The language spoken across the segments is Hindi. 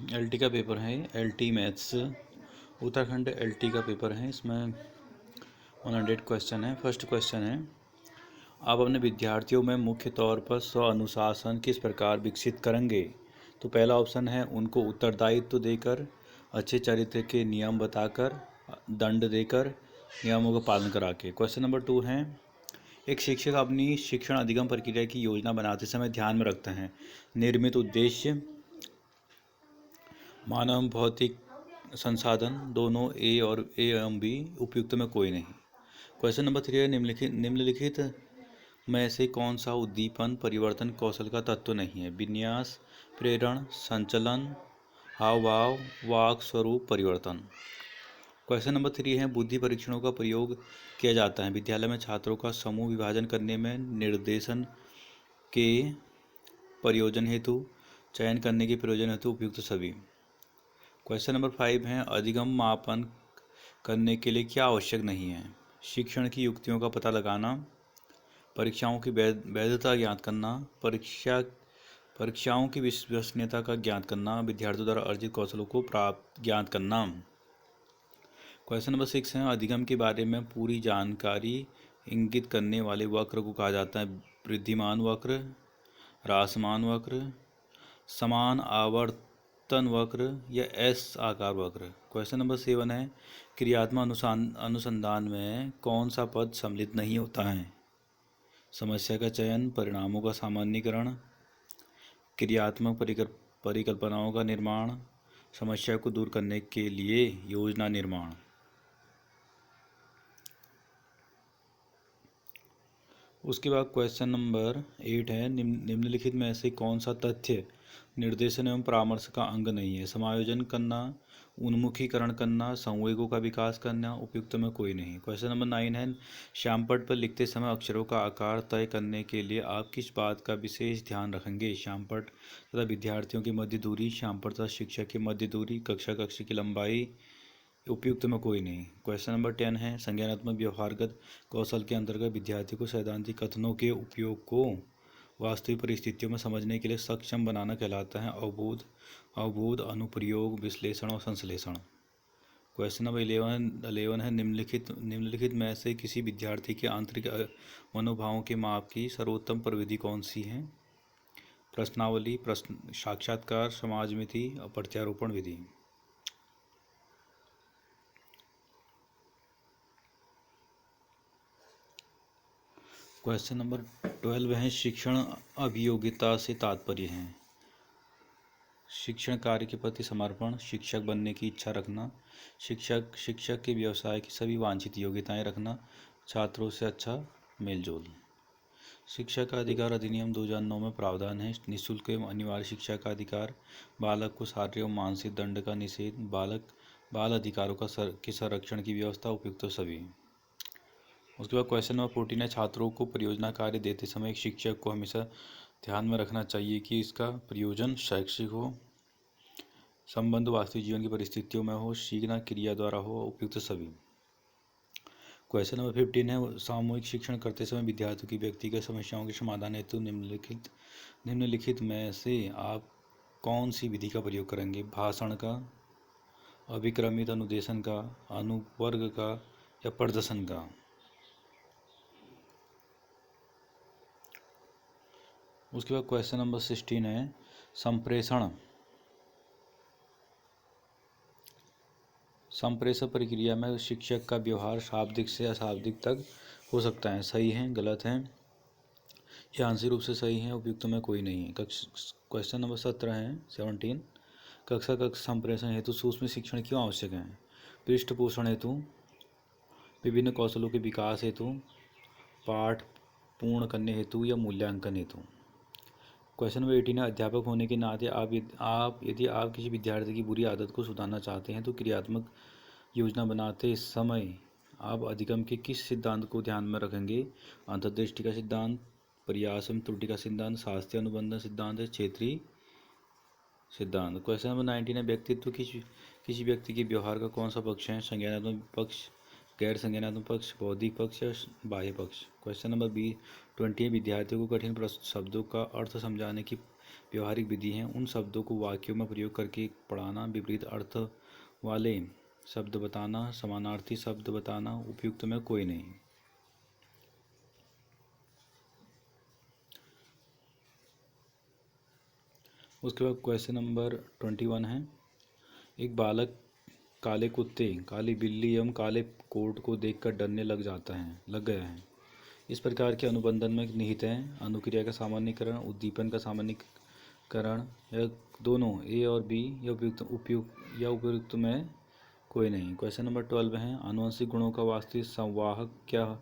एलटी का पेपर है, एलटी मैथ्स उत्तराखंड एलटी का पेपर है। इसमें 100 क्वेश्चन है। फर्स्ट क्वेश्चन है, आप अपने विद्यार्थियों में मुख्य तौर पर स्व अनुशासन किस प्रकार विकसित करेंगे। तो पहला ऑप्शन है उनको उत्तरदायित्व देकर, अच्छे चरित्र के नियम बताकर, दंड देकर, नियमों का पालन करा के। क्वेश्चन नंबर 2 है, एक शिक्षक अपनी शिक्षण अधिगम प्रक्रिया की योजना बनाते समय ध्यान में रखते हैं निर्मित उद्देश्य, मानव भौतिक संसाधन दोनों ए और ए एवं बी, उपयुक्त में कोई नहीं। क्वेश्चन नंबर 3 है, निम्नलिखित में से कौन सा उद्दीपन परिवर्तन कौशल का तत्व नहीं है। विन्यास, प्रेरण, संचलन, हाव भाव, वाक स्वरूप परिवर्तन। क्वेश्चन नंबर 3 है, बुद्धि परीक्षणों का प्रयोग किया जाता है विद्यालय में छात्रों का समूह विभाजन करने में, निर्देशन के प्रयोजन हेतु, चयन करने के प्रयोजन हेतु, उपयुक्त सभी। क्वेश्चन नंबर 5 है, अधिगम मापन करने के लिए क्या आवश्यक नहीं है। शिक्षण की युक्तियों का पता लगाना, परीक्षाओं की वैधता ज्ञात करना, परीक्षाओं की विश्वसनीयता का ज्ञात करना, विद्यार्थियों द्वारा अर्जित कौशलों को प्राप्त ज्ञात करना। क्वेश्चन नंबर 6 है, अधिगम के बारे में पूरी जानकारी इंगित करने वाले वक्र को कहा जाता है वृद्धिमान वक्र, ह्रासमान वक्र, समान आवर्तन वक्र या एस आकार वक्र। क्वेश्चन नंबर 7 है, क्रियात्मक अनुसंधान में कौन सा पद सम्मिलित नहीं होता है। समस्या का चयन, परिणामों का सामान्यीकरण, क्रियात्मक परिकल्पनाओं का निर्माण, समस्या को दूर करने के लिए योजना निर्माण। उसके बाद क्वेश्चन नंबर 8 है, निम्नलिखित में से कौन सा तथ्य निर्देशन एवं परामर्श का अंग नहीं है। समायोजन करना, उन्मुखीकरण करना, संवेगों का विकास करना, उपयुक्त में कोई नहीं। क्वेश्चन नंबर 9 है, श्यामपट्ट पर लिखते समय अक्षरों का आकार तय करने के लिए आप किस बात का विशेष ध्यान रखेंगे। श्यामपट्ट तथा विद्यार्थियों की मध्य दूरी, श्यामपट्ट तथा शिक्षक की मध्य दूरी, कक्षा की लंबाई, उपयुक्त में कोई नहीं। क्वेश्चन नंबर 10 है, संज्ञानात्मक व्यवहारगत कौशल के अंतर्गत विद्यार्थी को सैद्धांतिक कथनों के उपयोग को वास्तविक परिस्थितियों में समझने के लिए सक्षम बनाना कहलाता है अवबोध, अनुप्रयोग, विश्लेषण और संश्लेषण। क्वेश्चन नंबर 11 है, निम्नलिखित में से किसी विद्यार्थी के आंतरिक मनोभावों के माप की सर्वोत्तम प्रविधि कौन सी है। प्रश्नावली, प्रश्न साक्षात्कार, समाजमिति और प्रत्यारोपण विधि। क्वेश्चन नंबर 12 है, शिक्षण अभियोगिता से तात्पर्य है शिक्षण कार्य के प्रति समर्पण, शिक्षक बनने की इच्छा रखना, शिक्षक के व्यवसाय की सभी वांछित योग्यताएं रखना, छात्रों से अच्छा मेलजोल। शिक्षा का अधिकार अधिनियम 2009 में प्रावधान है निःशुल्क एवं अनिवार्य शिक्षा का अधिकार, बालक को शारीरिक एवं मानसिक दंड का निषेध, बाल अधिकारों के संरक्षण की व्यवस्था, उपयुक्त सभी। उसके बाद क्वेश्चन नंबर 14 है, छात्रों को परियोजना कार्य देते समय एक शिक्षक को हमेशा ध्यान में रखना चाहिए कि इसका प्रयोजन शैक्षिक हो, संबंध वास्तविक जीवन की परिस्थितियों में हो, सीखना क्रिया द्वारा हो, उपयुक्त सभी। क्वेश्चन नंबर 15 है, सामूहिक शिक्षण करते समय विद्यार्थियों की व्यक्तिगत समस्याओं के समाधान हेतु निम्नलिखित में से आप कौन सी विधि का प्रयोग करेंगे। भाषण का, अभिक्रमित अनुदेशन का, अनुवर्ग का या प्रदर्शन का। उसके बाद क्वेश्चन नंबर 16 है, संप्रेषण प्रक्रिया में शिक्षक का व्यवहार शाब्दिक से अशाब्दिक तक हो सकता है। सही है, गलत है या आंशिक रूप से सही है, उपयुक्त में कोई नहीं है। क्वेश्चन नंबर 17 है 17, कक्षा संप्रेषण हेतु सूक्ष्म शिक्षण क्यों आवश्यक है। पृष्ठपोषण हेतु, विभिन्न कौशलों के विकास हेतु, पाठ पूर्ण करने हेतु या मूल्यांकन हेतु। क्वेश्चन नंबर 18 है, अध्यापक होने के नाते यदि आप किसी विद्यार्थी की बुरी आदत को सुधारना चाहते हैं तो क्रियात्मक योजना बनाते समय आप अधिगम के किस सिद्धांत को ध्यान में रखेंगे। अंतर्दृष्टि का सिद्धांत, प्रयास एवं त्रुटि का सिद्धांत, शास्त्रीय अनुबंध सिद्धांत, क्षेत्रीय सिद्धांत। क्वेश्चन नंबर 19 है, व्यक्तित्व किसी व्यक्ति के व्यवहार का कौन सा पक्ष है। संज्ञानात्मक पक्ष, गैर संज्ञानात्मक पक्ष, बौद्धिक पक्ष या बाह्य पक्ष। क्वेश्चन नंबर 20 है, विद्यार्थियों को कठिन शब्दों का अर्थ समझाने की व्यवहारिक विधि हैं। उन शब्दों को वाक्यों में प्रयोग करके पढ़ाना, विपरीत अर्थ वाले शब्द बताना, समानार्थी शब्द बताना, उपयुक्त में कोई नहीं। उसके बाद क्वेश्चन नंबर 21 है, एक बालक काले कुत्ते, काली बिल्ली एवं काले कोट को देखकर डरने लग गया है। इस प्रकार के अनुबंधन में निहित है अनुक्रिया का सामान्यीकरण, उद्दीपन का सामान्यीकरण, या दोनों ए और बी, या उपयुक्त में कोई नहीं। क्वेश्चन नंबर 12 है, आनुवंशिक गुणों का वास्तविक संवाहक क्या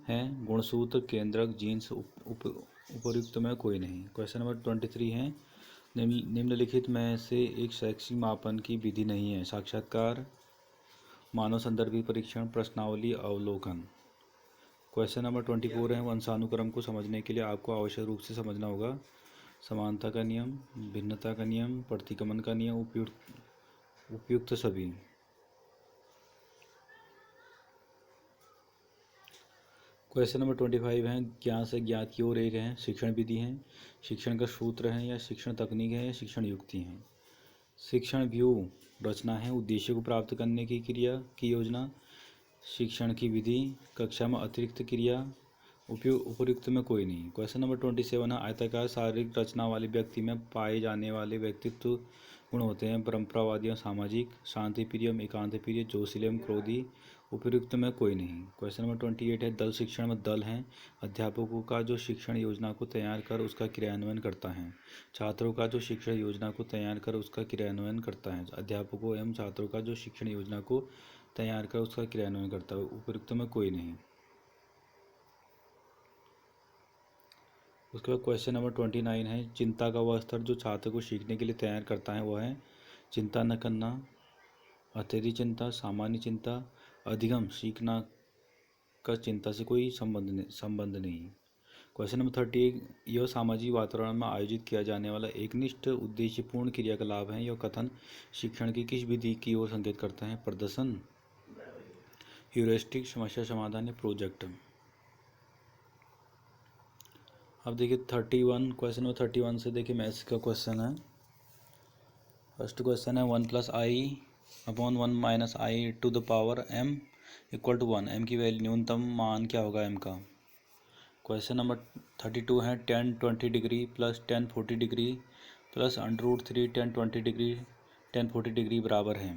है? गुणसूत्र, केंद्रक, जीन्स। उपयुक्त में कोई नहीं। क्वेश्चन नंबर 23 है, निम्नलिखित में से एक शैक्षिक मापन की विधि नहीं है? साक्षात्कार, मानव संदर्भी परीक्षण, प्रश्नावली, अवलोकन। क्वेश्चन नंबर 24 है, वंशानुक्रम को समझने के लिए आपको आवश्यक रूप से समझना होगा समानता का नियम, भिन्नता का नियम, प्रतिगमन का नियम, उपयुक्त सभी। क्वेश्चन नंबर 25 है, ज्ञान से ज्ञात की ओर एक है, शिक्षण विधि है, शिक्षण का सूत्र है, या शिक्षण तकनीक है, या शिक्षण युक्ति है। शिक्षण व्यूह रचना है, उद्देश्य को प्राप्त करने की क्रिया की योजना, शिक्षण की विधि, कक्षा में अतिरिक्त क्रिया, उपयुक्त में कोई नहीं। क्वेश्चन नंबर 27 है, आयताकार शारीरिक रचना वाले व्यक्ति में पाए जाने वाले व्यक्तित्व गुण होते हैं? परंपरावादी एवं सामाजिक, शांति प्रिय एवं एकांत प्रिय, जोशील एवं क्रोधी। उपयुक्त में कोई नहीं। क्वेश्चन नंबर 28 है, दल शिक्षण में दल हैं अध्यापकों का जो शिक्षण योजना को तैयार कर उसका क्रियान्वयन करता है, छात्रों का जो शिक्षण योजना को तैयार कर उसका क्रियान्वयन करता है, अध्यापकों एवं छात्रों का जो शिक्षण योजना को तैयार कर उसका क्रियान्वयन करता है। उपयुक्त में कोई नहीं। उसके बाद क्वेश्चन नंबर 29 है, चिंता का वह स्तर जो छात्र को सीखने के लिए तैयार करता है वह है? चिंता न करना, अत्यधिक चिंता, सामान्य चिंता, अधिगम, सीखना का चिंता से कोई संबंध नहीं। क्वेश्चन नंबर 30, यह सामाजिक वातावरण में आयोजित किया जाने वाला एकनिष्ठ उद्देश्यपूर्ण क्रियाकलाप है। यह कथन शिक्षण की किस विधि की ओर संकेत करता है? प्रदर्शन, ह्यूरिस्टिक, समस्या समाधान, या प्रोजेक्ट। अब देखिए 31, क्वेश्चन नंबर 31 से देखिए मैथ्स का क्वेश्चन है। फर्स्ट क्वेश्चन है 1+i/1 - i² = 1। m की वैल्यू न्यूनतम मान क्या होगा m का? क्वेश्चन नंबर 32 है, tan 20 degree plus tan 40 degree plus √3 tan 20 degree tan 40 degree बराबर है।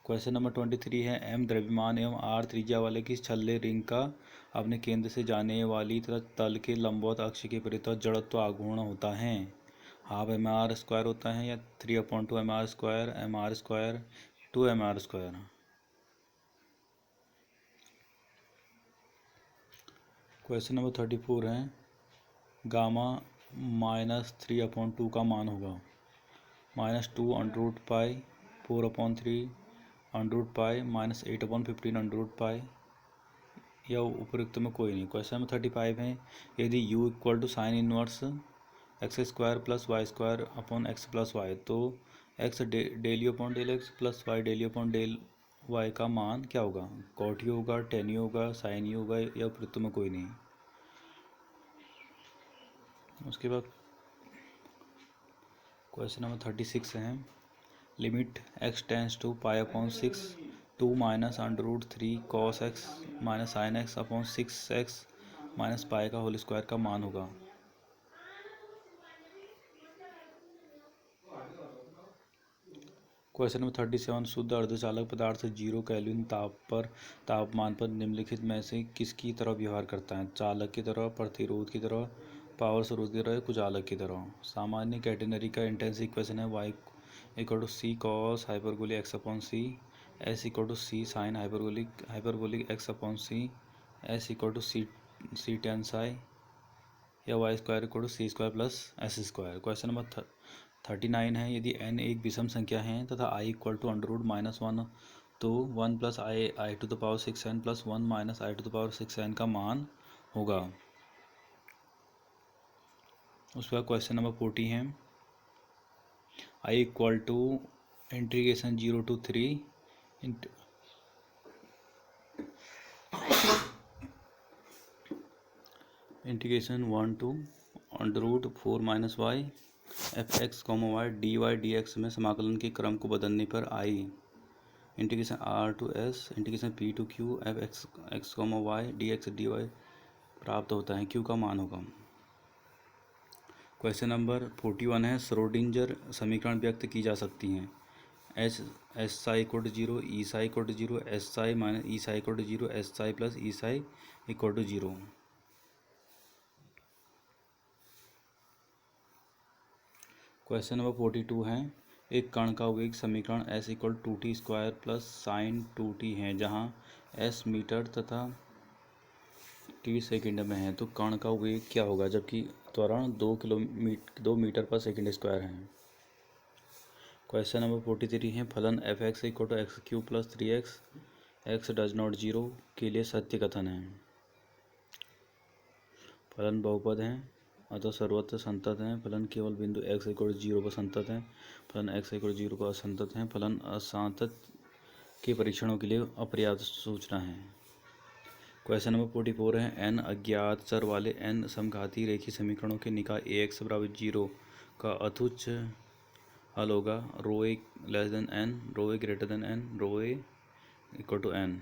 क्वेश्चन नंबर 23 है, m द्रव्यमान एवं r त्रिज्या वाले किस छल्ले रिंग का अपने केंद्र से जाने वाली तथा तल के लंबवत अक्ष के परितः जड़त्व आघूर्ण होता है? ½ mr² होता है, या 3/2 mr², 2mr²। क्वेश्चन नंबर 34 है, गामा -3/2 का मान होगा? -2 √π, 4/3 √π, -8/15 या उपयुक्त में कोई नहीं। क्वेश्चन नंबर 35 है, यदि u = sin inverse x² + y² x + y, तो x ∂u/∂x plus y ∂u/∂y का मान क्या होगा? cot u होगा, tan u होगा, sin u होगा, या उपयुक्त में कोई नहीं। उसके बाद क्वेश्चन नंबर 36 है, limit x tends to π/6 2 - √3 cos x sin x/6x - π का होल स्क्वायर का मान होगा? क्वेश्चन नंबर 37, शुद्ध अर्धचालक पदार्थ 0 केल्विन तापमान पर निम्नलिखित में से किसकी तरह व्यवहार करता है? चालक की तरह, प्रतिरोध की तरह, पावर स्रोत की तरह, कुचालक की तरह। सामान्य कैटेनरी का इंटेंस इक्वेशन है y = c cos hyperbolic x/c, s = c sin hyperbolic x/c, s = c tan psi, या y² = c² + s²। Question number 39 है, यदि n एक विषम संख्या है तथा i = √-1, तो 1 + i/6n + 1 - i/6n का मान होगा? उसके बाद क्वेश्चन नंबर 40 है, i = (0 to 3 (1 to under root 4 minus y f x comma y d y d x में समाकलन के क्रम को बदलने पर I integration R to S integration P to Q f x x comma y d x d y प्राप्त होता है। क्यू का मान होगा। क्वेश्चन नंबर 41 है श्रोडिंजर समीकरण व्यक्त की जा सकती हैं। H S psi equal to zero, E psi equal to zero, S psi minus E psi equal to zero, S psi plus E psi equal to zero. Question number 42 है एक कण का वेग समीकरण S equal to T square plus sine two T है जहाँ एस मीटर तथा टी सेकंड में है, तो कण का वेग क्या होगा जबकि त्वरण 2 मीटर पर सेकंड स्क्वायर है। क्वेश्चन नंबर 43 है फलन F X equal to X cube plus 3x X does not zero के लिए सत्य कथन है। फलन बहुपद है अतः सर्वत्र संतत है। फलन केवल बिंदु x इक्वल टू जीरो पर संतत है। फलन x इक्वल टू जीरो पर असंतत है। फलन असंतत के परीक्षणों के लिए अपर्याप्त सूचना है। क्वेश्चन नंबर 44 है n अज्ञात चर वाले n समघाती रेखीय समीकरणों के निकाय ax बराबर जीरो का अतुच्छ हल होगा rho A less than n, rho A greater than n, rho A equal to n.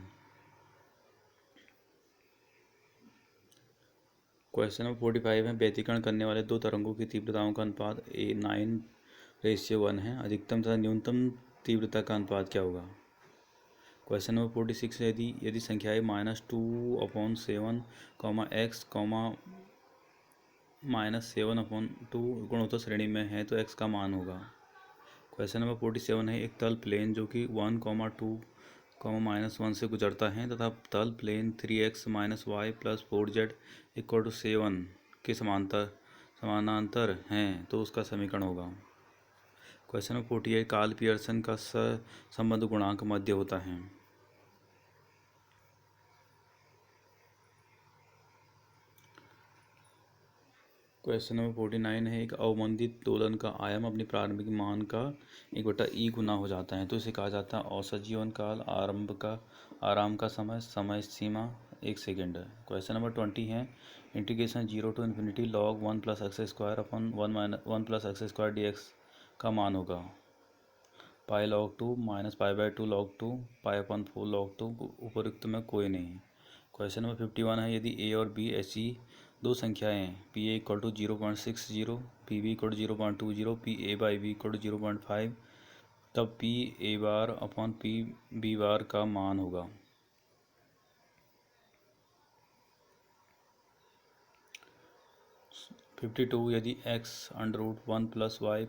Question number 45 है व्यतिकरण करने वाले दो तरंगों की तीव्रताओं का अनुपात A9:1 है। अधिकतम तथा न्यूनतम तीव्रता का अनुपात क्या होगा। क्वेश्चन नंबर 46 है यदि संख्याएं -2/7 x -7/2 गुणोत्तर श्रेणी में है तो x का मान होगा। क्वेश्चन नंबर 47 है एक तल प्लेन जो कि 1, 2, -1 से गुजरता है तथा तल प्लेन 3x - y + 4z = 7 के समानांतर हैं तो उसका समीकरण होगा। क्वेश्चन नंबर 48 कार्ल पियर्सन का सहसंबंध गुणांक मध्य होता है। क्वेश्चन नंबर 49 है एक अवमंदित दोलन का आयाम अपनी प्रारंभिक मान का 1/e गुना हो जाता है तो इसे कहा जाता है औसत जीवन काल, आराम का समय, समय सीमा 1 सेकेंड है। क्वेश्चन नंबर 20 है integration 0 to infinity log 1 + x² अपन 1 + x² dx का मान होगा पाई log 2 -π/2 log 2 π/4 log 2 उपरोक्त में कोई नहीं। क्वेश्चन नंबर 51 है यदि a और b ऐसी दो संख्याएं P A equal to 0.60, P B equal to 0.20, P A by B equal to 0.5 तब P A bar upon P B bar का मान होगा। फिफ्टी टू यदि x √1 + y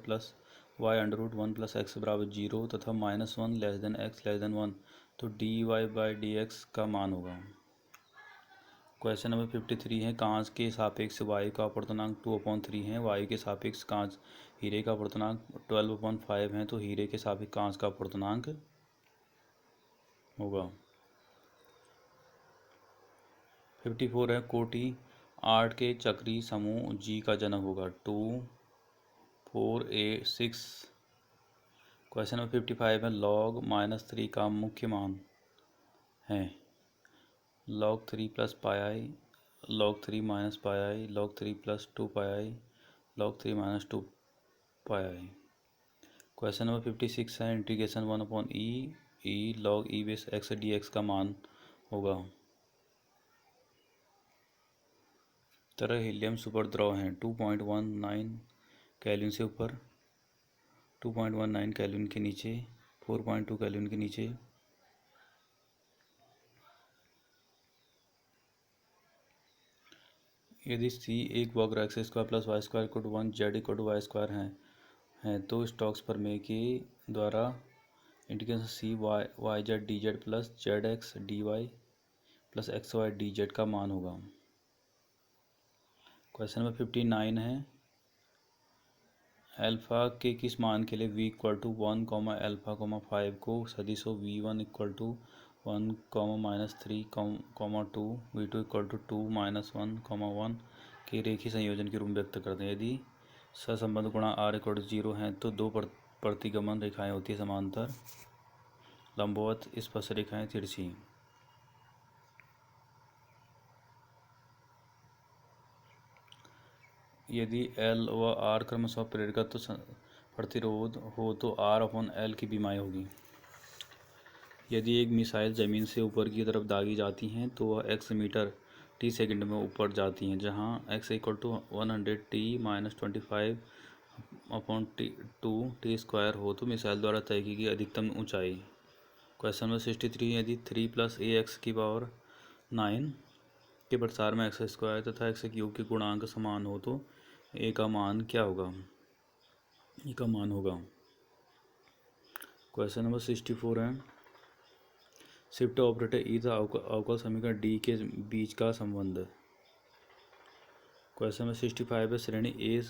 √1 + x बराबर 0 तथा -1 less than x less than 1 तो dy/dx का मान होगा। क्वेश्चन नंबर 53 है कांच के सापेक्ष वायु का अपर्तनांक 2/3 है। वायु के सापेक्ष कांच हीरे का अपर्तनांक 12/5 है तो हीरे के सापेक्ष कांच का अपर्तनांक होगा। 54 है कोटि 8 के चक्रीय समूह G का जनक होगा 2, 4, 8, 6। क्वेश्चन नंबर 55 है log -3 का मुख्य मान है log 3 + πi, log 3 - πi, log 3 + 2πi, log 3 - 2πi। Question number 56 है integration 1/e log e⁻x dx का मान होगा। तरह हीलियम सुपर द्रव हैं 2.19 केल्विन से ऊपर, 2.19 केल्विन के नीचे, 4.2 केल्विन के नीचे। यदि C एक वक्र x² + y² = 1 z = y² है तो स्टोक्स प्रमेय के द्वारा integration C yz dz plus zx dy plus xy dz का मान होगा। क्वेश्चन नंबर 59 है अल्फा के किस मान के लिए v = 1, अल्फा, 5 को सदिशों v1 = 1, -3, 2, v2 = 2, -1, 1 के रेखीय संयोजन के रूप में व्यक्त करते हैं। यदि सहसंबंध गुणांक r = 0 है तो दो प्रतिगमन रेखाएं होती है समांतर, लंबवत, स्पर्श रेखाएं तिरछी। यदि L व R क्रमशः प्रेरकत्व तो प्रतिरोध हो तो R/L की बीमारी होगी। यदि एक मिसाइल ज़मीन से ऊपर की तरफ दागी जाती हैं तो वह x मीटर t सेकंड में ऊपर जाती हैं, जहां x = 100t-25/2t² हो तो मिसाइल द्वारा तय की गई अधिकतम ऊंचाई। क्वेश्चन नंबर 63, यदि 3+ax⁴ के प्रसार में x² तथा x³ के गुणांक समान हो तो a का मान क्या होगा? a का मान होगा। क्वेश्चन नंबर 64 है, शिफ्ट ऑपरेटर ई तथा अवकल समीकरण डी के बीच का संबंध। क्वेश्चन नंबर 65 है, श्रेणी ए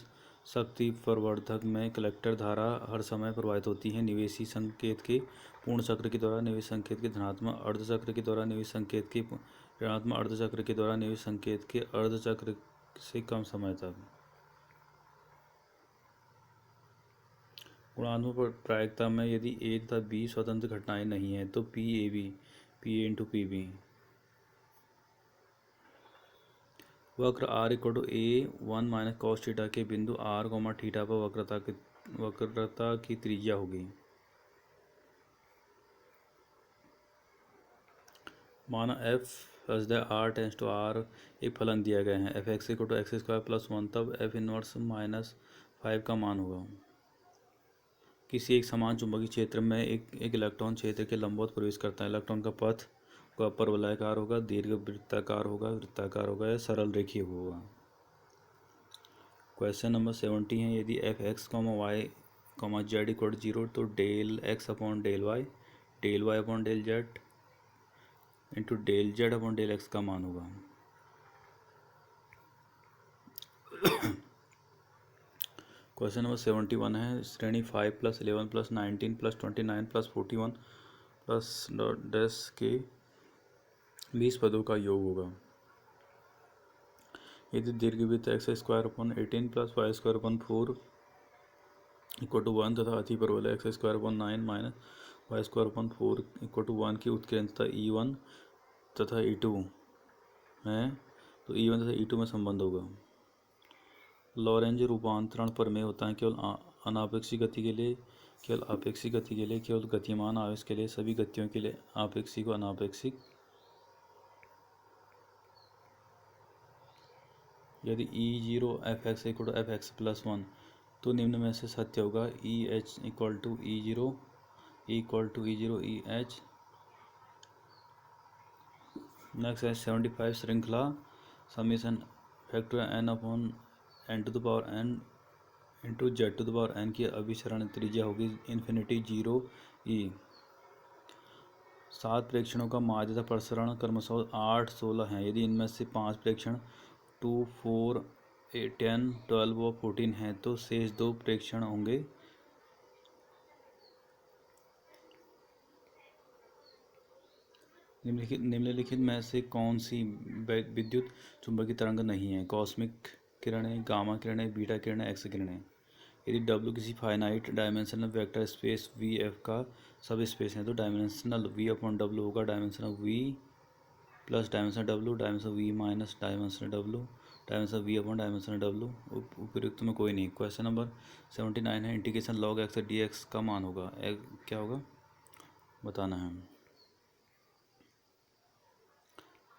शक्ति प्रवर्धक में कलेक्टर धारा हर समय प्रवाहित होती है। निवेशी संकेत के पूर्ण चक्र के द्वारा, निवेश संकेत के धनात्मक अर्धचक्र के द्वारा, निवेश संकेत के ऋणात्मक अर्धचक्र के द्वारा, निवेश संकेत के अर्धचक्र से कम समय तक। गुणात्मक प्रायिकता में यदि ए तथा बी स्वतंत्र घटनाएं नहीं हैं तो P A B P A into P B. वक्र r=a1 - cos थीटा के बिंदु r, थीटा पर वक्रता की त्रिज्या होगी। माना f(r)∈R एक फलन दिया गया है f(x)(x²+1), तब f−1 -5 का मान होगा। किसी एक समान चुंबकीय क्षेत्र में एक इलेक्ट्रॉन क्षेत्र के लंबवत प्रवेश करता है। इलेक्ट्रॉन का पथ का परवलयाकार होगा, दीर्घवृत्ताकार होगा, वृत्ताकार होगा या सरल रेखीय होगा। क्वेश्चन नंबर 70 है, यदि f(x, y, z) 0 तो del(x/del y), del(y/del z) into del(z/del x) का मान होगा। क्वेश्चन नंबर 71 है, श्रेणी 5+11+19+29+41+ के 20 पदों का योग होगा। यदि दीर्घवृत्त x²/18 + y²/4 = 1 तथा अतिपरवलय x²/9 - y²/4 = 1 की उत्कीर्णता E1 तथा E2 है तो E1 तथा E2 में संबंध होगा। लॉरेंज रूपांतरण प्रमेय होता है केवल अनापेक्षिक गति के लिए, केवल आपेक्षिक गति के लिए, केवल गतिमान आवेश के लिए, सभी गतियों के लिए आपेक्षिक व अनापेक्षिक। यदि E0 f(x) = fx+1 तो निम्न में से सत्य होगा। EH = E0 E0 EH। Next है 75, श्रृंखला समीशन n/n⁴ इंटू z⁴n की अभिसरण त्रिज्या होगी इन्फिनिटी 0 e। 7 प्रेक्षणों का माध्य तथा प्रसरण क्रमशः 8, 16 हैं। यदि इनमें से 5 प्रेक्षण 2, 4, 10, 12 व 14 हैं तो शेष 2 प्रेक्षण होंगे। निम्नलिखित में से कौन सी विद्युत चुंबकीय तरंग नहीं है? कॉस्मिक किरणें, गामा किरणें, बीटा किरणें, एक्स किरणें। यदि W किसी finite dimensional vector space VF का सब स्पेस है तो डायमेंशनल V/W होगा dimensional V plus dimensional W, dimensional V minus dimensional W, dimensional V dimensional W। उपयुक्त में कोई नहीं। क्वेश्चन नंबर 79 है, इंटीग्रेशन log x dx का मान होगा क्या होगा बताना है।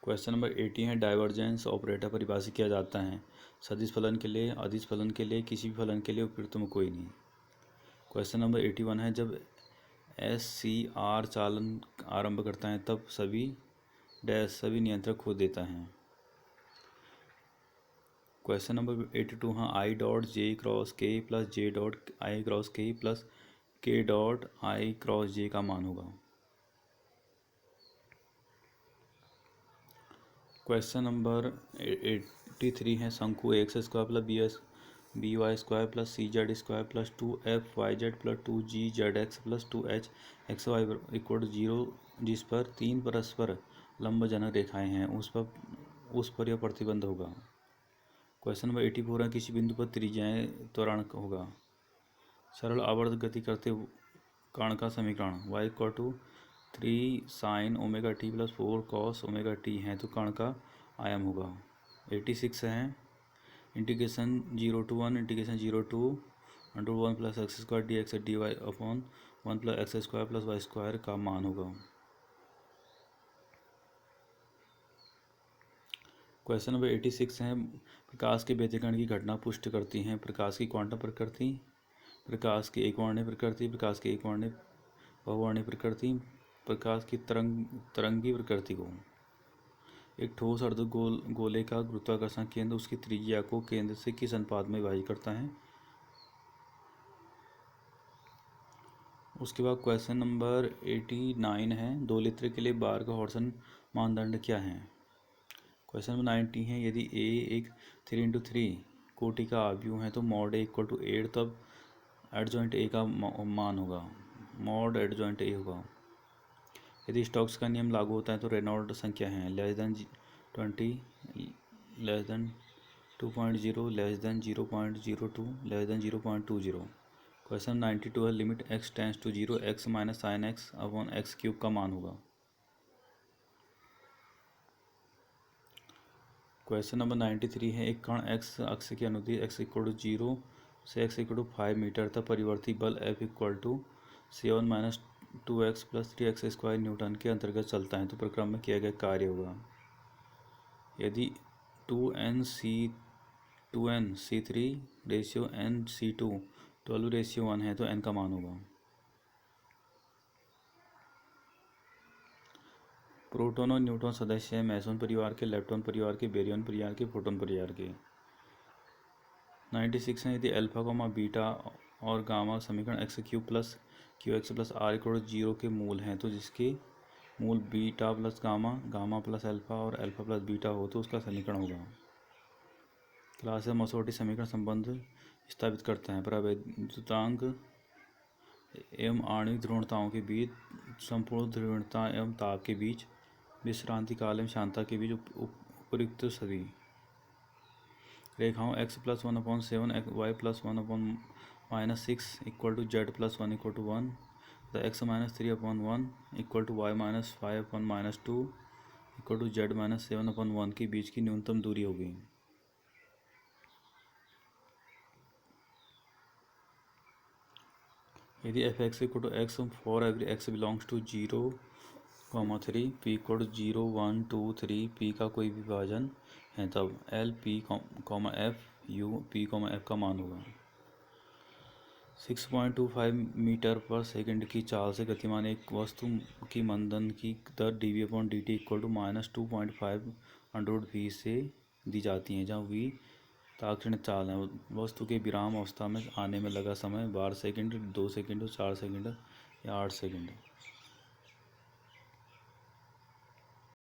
क्वेश्चन नंबर 80 है, डाइवर्जेंस ऑपरेटर परिभाषित किया जाता है सदिश फलन के लिए, अदिश फलन के लिए, किसी भी फलन के लिए। उपयुक्त में कोई नहीं। क्वेश्चन नंबर 81 है, जब SCR चालन आरंभ करता है तब सभी नियंत्रक खो देता है। क्वेश्चन नंबर 82 हाँ, I.J×K plus J.I×K plus K.I×J का मान होगा। क्वेश्चन नंबर 83 है, शंकु x² plus by² plus cz² plus 2fyz plus 2gzx plus 2hxy = 0 जिस पर 3 परस्पर लंबजनक रेखाएं हैं उस पर यह प्रतिबंध होगा। क्वेश्चन नंबर 84 है, किसी बिंदु पर त्रिज्याएं त्वरण होगा। सरल आवर्त गति करते कण का समीकरण y = 3 sin ωt plus 4 cos ωt है तो कण का आयाम होगा। 86 है, integration 0 to 1 integration 0 to √1 plus x square d x d y upon 1 plus x square plus y square का मान होगा। क्वेश्चन नंबर 86 है, प्रकाश के व्यतिकरण की घटना पुष्ट करती हैं प्रकाश की क्वांटम प्रकृति, प्रकाश की एक वर्णीय प्रकृति, प्रकाश की एक वर्णीय बहुवर्णीय प्रकृति, प्रकाश की तरंगी प्रकृति को। एक ठोस गोले का गुरुत्वाकर्षण केंद्र उसकी त्रिज्या को केंद्र से किस अनुपात में विभाजित करता है। उसके बाद क्वेश्चन नंबर 89 है, 2 लीटर के लिए बार्क-हॉर्सन मानदंड क्या है। क्वेश्चन नंबर 90 है, यदि ए एक 3×3 कोटि का आव्यूह है तो मॉड ए इक्वल टू 8, तब एडजॉइंट ए का मान होगा, मॉड एडजॉइंट ए होगा। यदि स्टोक्स का नियम लागू होता है तो रेनॉल्ड संख्या है less than 20, less than 2.0, less than 0.02, less than 0.20। Question 92 है, limit x tends to 0 x minus sine x upon x cube का मान होगा। क्वेश्चन नंबर 93 है, एक कण x अक्ष के अनुदिश x इक्वल टू 0 से x इक्वल टू 5 मीटर तक परिवर्ती बल F equal to 7 minus 2x plus 3x square newton के अंतर्गत चलता है तो प्रक्रम में किया गया कार्य होगा। यदि 2n/c3 रेशियो n/c2 12/1 है तो n का मान होगा। प्रोटॉन और न्यूट्रॉन सदस्य हैं मैसोन परिवार के, लेप्टॉन परिवार के, बेरियन परिवार के, फोटोन परिवार के। 96 है, यदि अल्फा कोमा बीटा और गामा समीकरण x³ plus QX plus R equal 0 के मूल हैं तो जिसके मूल beta plus gamma, gamma plus alpha और अल्फा प्लस बीटा हो तो उसका समीकरण होगा। क्लास मसोटी समीकरण संबंध स्थापित करता है प्रावैद्युतांक एवं आणविक ध्रुवणताओं के बीच, संपूर्ण ध्रुवणता एवं ताप के बीच, विश्रांति काल एवं शांता के बीच उपयुक्त सभी रेखाओं x+1/7 y+1/-6 equal to z+1 equal to 1 तथा x-3/1 equal to y-5/-2 equal to z-7/1 के बीच की न्यूनतम दूरी होगी। यदि f(x) equal to x for every x belongs to 0,3 p equal to 0, 1, 2, 3 p का कोई विभाजन है तब L p, f u p, f का मान होगा। 6.25 मीटर पर सेकंड की चाल से गतिमान एक वस्तु की मंदन की दर dv/dt इक्वल टू -2.5 से दी जाती है, जहाँ v ताक्षणिक चाल है। वस्तु के विराम अवस्था में आने में लगा समय 12 सेकंड, 2 सेकंड, 4 सेकंड या 8 सेकंड।